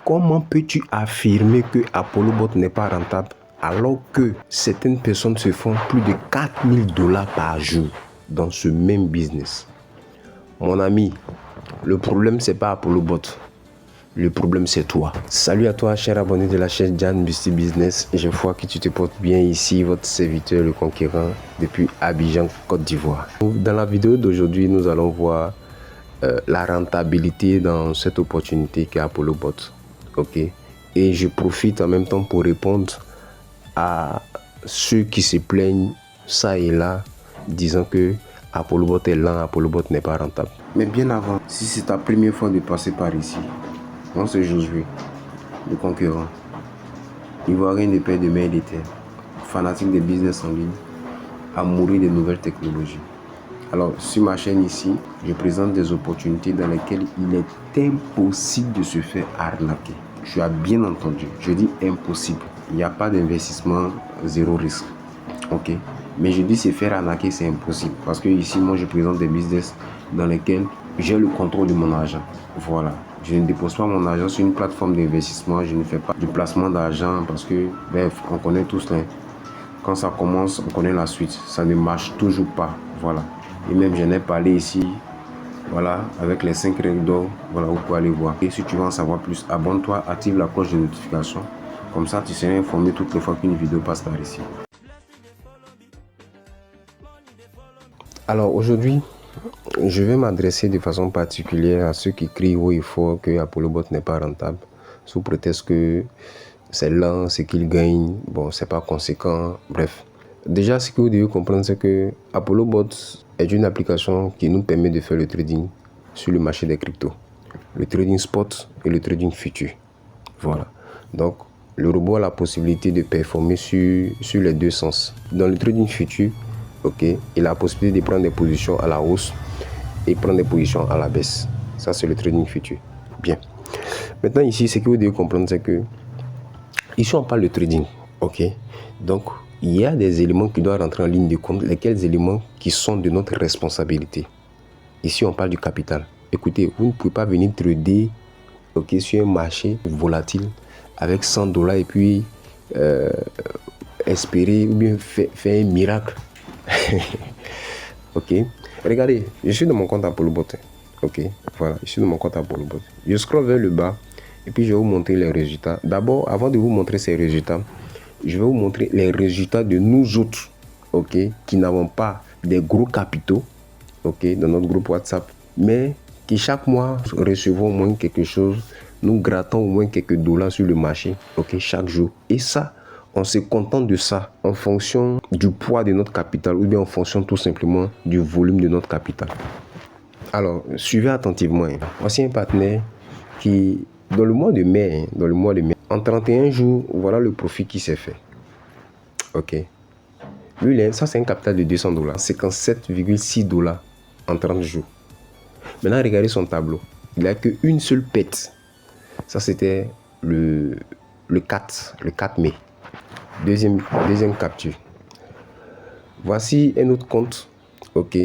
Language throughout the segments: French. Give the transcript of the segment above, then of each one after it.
Comment peux-tu affirmer que ApolloBot n'est pas rentable alors que certaines personnes se font plus de 4000 $ par jour dans ce même business? Mon ami, le problème c'est pas ApolloBot. Le problème c'est toi. Salut à toi, cher abonné de la chaîne Jan Busty Business. Je vois que tu te portes bien ici, votre serviteur, le conquérant, depuis Abidjan, Côte d'Ivoire. Dans la vidéo d'aujourd'hui, nous allons voir la rentabilité dans cette opportunité qu'est ApolloBot. Ok. Et je profite en même temps pour répondre à ceux qui se plaignent ça et là, disant que ApolloBot est lent, ApolloBot n'est pas rentable. Mais bien avant, si c'est ta première fois de passer par ici, moi c'est Josué, le concurrent, ivoirien de père de mère de terre, fanatique des business en ligne, amoureux des nouvelles technologies. Alors sur ma chaîne ici, je présente des opportunités dans lesquelles il est impossible de se faire arnaquer. Tu as bien entendu, je dis impossible. Il n'y a pas d'investissement, zéro risque. Ok. Mais je dis se faire arnaquer, c'est impossible. Parce que ici, moi, je présente des business dans lesquels j'ai le contrôle de mon argent. Voilà. Je ne dépose pas mon argent sur une plateforme d'investissement. Je ne fais pas du placement d'argent parce que, bref, on connaît tous là. Quand ça commence, on connaît la suite. Ça ne marche toujours pas. Voilà. Et même, j'en ai parlé ici. Voilà, avec les 5 règles d'or. Voilà, vous pouvez aller voir. Et si tu veux en savoir plus, abonne-toi, active la cloche de notification. Comme ça, tu seras informé toutes les fois qu'une vidéo passe par ici. Alors aujourd'hui, je vais m'adresser de façon particulière à ceux qui crient haut et fort que ApolloBot n'est pas rentable, sous prétexte que c'est lent, ce qu'il gagne, bon, c'est pas conséquent, bref. Déjà, ce que vous devez comprendre, c'est que ApolloBot est une application qui nous permet de faire le trading sur le marché des cryptos, le trading spot et le trading futur. Voilà. Donc, le robot a la possibilité de performer sur les deux sens. Dans le trading futur, ok, il a la possibilité de prendre des positions à la hausse et prendre des positions à la baisse. Ça, c'est le trading futur. Bien. Maintenant, ici, ce que vous devez comprendre, c'est que ici, on parle de trading. Ok. Donc, il y a des éléments qui doivent rentrer en ligne de compte, lesquels éléments qui sont de notre responsabilité. Ici, on parle du capital. Écoutez, vous ne pouvez pas venir trader, ok, sur un marché volatile avec 100 $ et puis espérer ou bien faire un miracle. Ok. Regardez, je suis dans mon compte ApolloBot. Ok. Voilà, je suis dans mon compte ApolloBot. Je scrolle vers le bas et puis je vais vous montrer les résultats. D'abord, avant de vous montrer ces résultats, je vais vous montrer les résultats de nous autres, ok, qui n'avons pas des gros capitaux, ok, dans notre groupe WhatsApp, mais qui chaque mois recevons au moins quelque chose, nous grattons au moins quelques dollars sur le marché, ok, chaque jour. Et ça, on se contente de ça en fonction du poids de notre capital ou bien en fonction tout simplement du volume de notre capital. Alors, suivez attentivement. Voici un partenaire qui, dans le mois de mai, en 31 jours, voilà le profit qui s'est fait. Ok. Lui, ça c'est un capital de 200 $, 57,6 $ en 30 jours. Maintenant, regardez son tableau. Il n'a qu'une seule pète. Ça, c'était le 4 mai. Deuxième capture. Voici un autre compte, ok,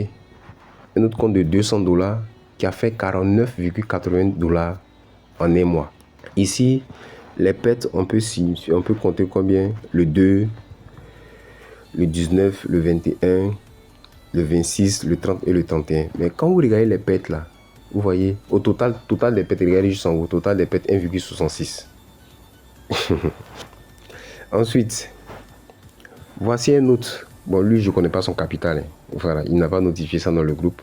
un autre compte de 200 $ qui a fait 49,80 $ en un mois. Ici, les pertes, on peut compter combien? Le 2, le 19, le 21, le 26, le 30 et le 31. Mais quand vous regardez les pertes là, vous voyez, au total des pertes, regardez juste en haut, total des pertes 1,66. Ensuite, voici un autre. Bon, lui, je ne connais pas son capital. Voilà, il n'a pas notifié ça dans le groupe.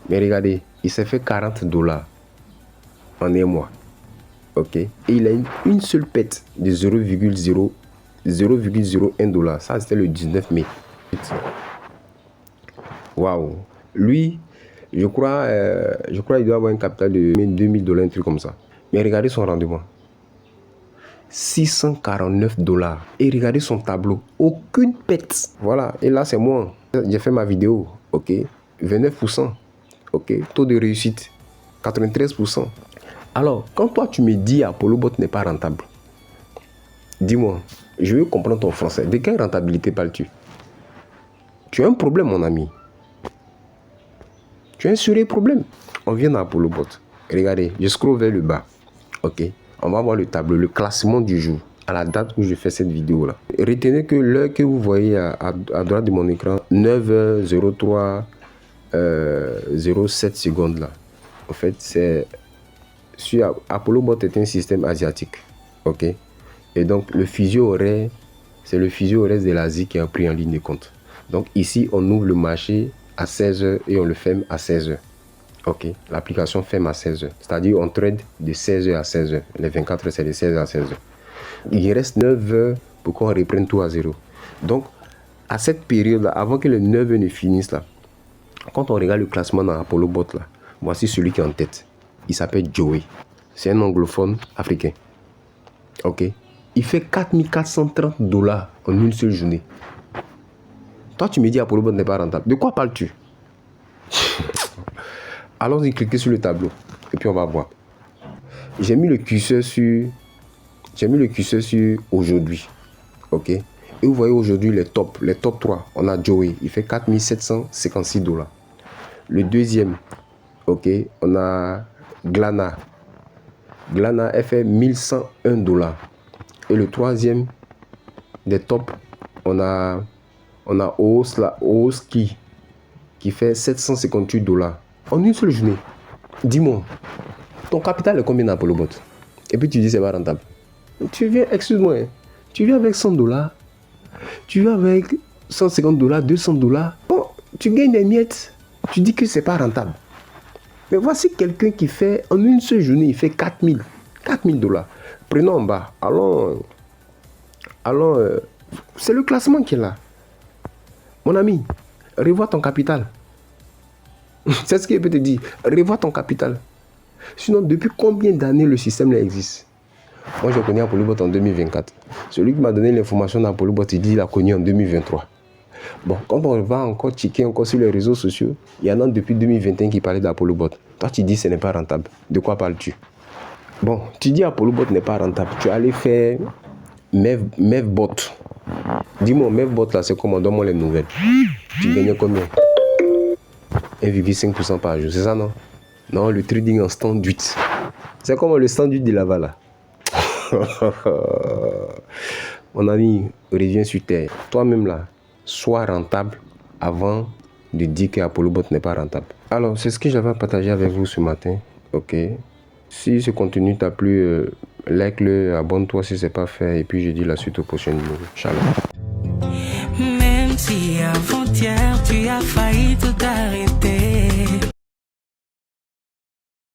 Mais regardez, il s'est fait 40 $ en un mois. Ok. Et il a une seule pète de 0,01 $. Ça, c'était le 19 mai. Waouh. Lui, je crois qu'il doit avoir un capital de 2000 $, un truc comme ça. Mais regardez son rendement. 649 $. Et regardez son tableau. Aucune pète. Voilà. Et là, c'est moi. J'ai fait ma vidéo. Ok. 29%. Ok. Taux de réussite. 93%. Alors, quand toi, tu me dis ApolloBot n'est pas rentable, dis-moi, je veux comprendre ton français. De quelle rentabilité parles-tu? Tu as un problème, mon ami. Tu as un sérieux problème. On vient à ApolloBot. Regardez, je scrolle vers le bas. Ok. On va voir le tableau, le classement du jour, à la date où je fais cette vidéo-là. Retenez que l'heure que vous voyez à droite de mon écran, 9h03, 07 secondes là. En fait, c'est... Sur ApolloBot est un système asiatique. Ok. Et donc, le fuseau horaire, c'est le fuseau horaire de l'Asie qui a pris en ligne de compte. Donc, ici, on ouvre le marché à 16h et on le ferme à 16h. Ok. L'application ferme à 16h. C'est-à-dire, on trade de 16h à 16h. Les 24 heures, c'est de 16h à 16h. Il reste 9 heures pour qu'on reprenne tout à zéro. Donc, à cette période-là, avant que les 9 heures ne finissent là, quand on regarde le classement dans ApolloBot là, voici celui qui est en tête. Il s'appelle Joey. C'est un anglophone africain. Ok. Il fait 4430 $ en une seule journée. Toi, tu me dis ApolloBot n'est pas rentable. De quoi parles-tu? Allons-y, cliquez sur le tableau. Et puis on va voir. J'ai mis le curseur sur aujourd'hui. Ok. Et vous voyez aujourd'hui les top 3. On a Joey. Il fait 4756 $. Le deuxième. Ok. On a Glana. Glana, elle fait 1101 $. Et le troisième des tops, on a Ooski qui fait 758 $ en une seule journée. Dis-moi, ton capital est combien dans ApolloBot? Et puis tu dis c'est pas rentable. Tu viens, excuse-moi, tu viens avec 100 $, tu viens avec 150 $, 200 $. Bon, tu gagnes des miettes, tu dis que c'est pas rentable. Mais voici quelqu'un qui fait, en une seule journée, il fait 4000 $. Prenons en bas. Allons, c'est le classement qui est là. Mon ami, revois ton capital. C'est ce qu'il peut te dire. Revois ton capital. Sinon, depuis combien d'années le système là existe? Moi, je connais ApolloBot en 2024. Celui qui m'a donné l'information d'ApolloBot, il dit qu'il a connu en 2023. Bon, quand on va encore checker encore sur les réseaux sociaux, il y en a depuis 2021 qui parlaient d'ApolloBot. Toi, tu dis que ce n'est pas rentable. De quoi parles-tu? Bon, tu dis ApolloBot n'est pas rentable. Tu es allé faire Mevbot. Dis-moi, Mevbot là, c'est comment? Donne-moi les nouvelles. Tu gagnes combien? 1,5% par jour, c'est ça, non? Non, le trading en stand 8. C'est comme le stand 8 de Laval là. Mon ami, reviens sur terre. Toi-même là, sois rentable avant de dire que ApolloBot n'est pas rentable. Alors, c'est ce que j'avais à partager avec vous ce matin. Ok. Si ce contenu t'a plu, like-le, abonne-toi si ce n'est pas fait. Et puis je dis la suite au prochain numéro. Shalom. Même si avant-hier tu as failli tout arrêter.